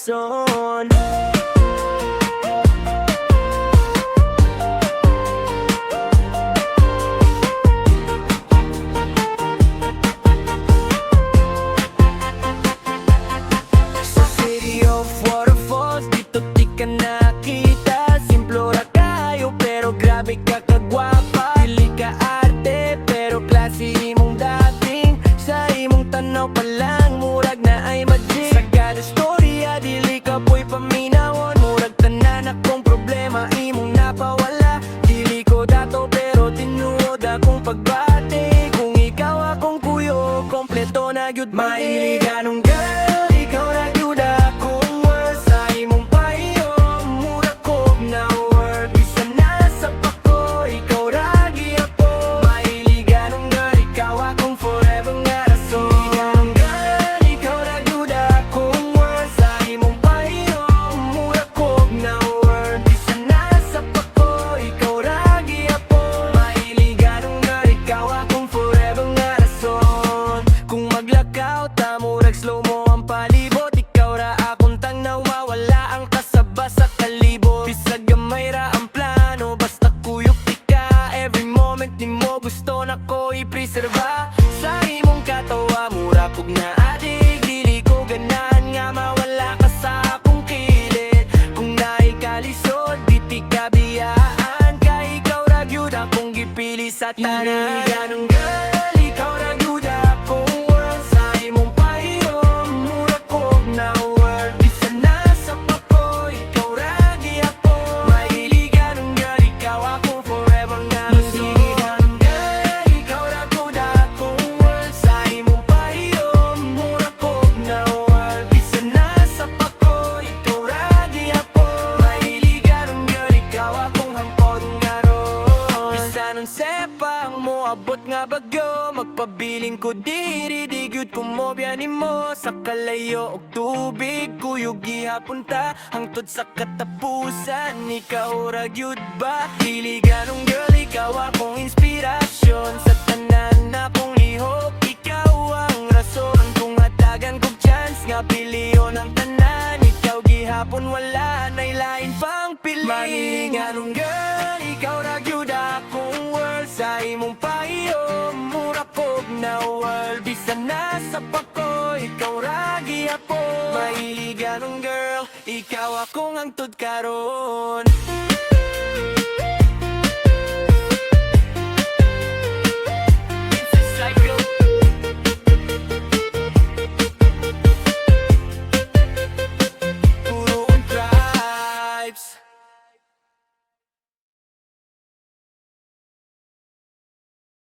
rason. Sa city of waterfalls, dito di ka nakita. Simplora kayo pero grabe ka kagwapa. Dili ka arte pero klase imong dating. Sa imong tanaw pa lang murag na ay magic. Sa kada storya dili ka po'y paminawon. Murag tanan akong problema imong napawala. Dili ko dato pero tinuod akong pagbati. Kung ikaw akong kuyo, kompleto na gyud. Mahilig anong girl, ikaw na gyud akong world. Sa imong payo, mura ko na word. Bisa na sa pako, ikaw ragi ako. Mahilig anong girl, ikaw akong forever nga rason. Anong girl, ikaw na gyud akong world. Sa imong payo, mura ko na word. Bisa na sa pako, ikaw ragi ako. Mahilig anong girl, ikaw akong forever nga rason. Kung maglakaw, tamurag slow mo ang palibot. Ikaw ra akong tangnaw, mawala ang kasaba sa kalibot. Bisag gamay ra ang plano, basta kuyok tika. Every moment ni mo gusto na ko ipreserba. Sa imong katawa, mura pug na adik. Dili ko ganahan nga mawala ka sa akong kilid. Kung naikalisod, di ti kabiyaan. Kay ikaw ra gyud akong gipili sa tanan. Ganong girl, ikaw ra gyud akong world. Sa imong payo, mura ko na word. Bisa na sa pako, ikaw ragi ako. Mahilig anong girl, ikaw akong forever nga rason. Ganong girl, ikaw ra gyud akong world. Sa imong payo, mura ko na word. Bisa na sa pako, ikaw ragi ako. Mahilig anong girl, ikaw akong hangpod nga ron. Bisa nun sepang mo abot nga bagyo. Magpabiling ko diri di gyud kumobya nimo. Sa kalayo og tubig kuyog gihapon ta. Hangtod sa katapusan ikaw ra gyud ba? Dili ganong girl, ikaw akong inspirasyon. Sa tanan akong lihok, ikaw ang rason. Kung hatagan kog chance nga piliyon ang tanan, ikaw gihapon wala nay lain pang pili. Mahilig anong girl, ikaw ra gyud akong world. Sa imong payo, mura ko na world. Bisa na sa pako, ikaw ragi ako. Mahilig anong girl, ikaw akong hangtod karon. Cycle. Puro on tribes.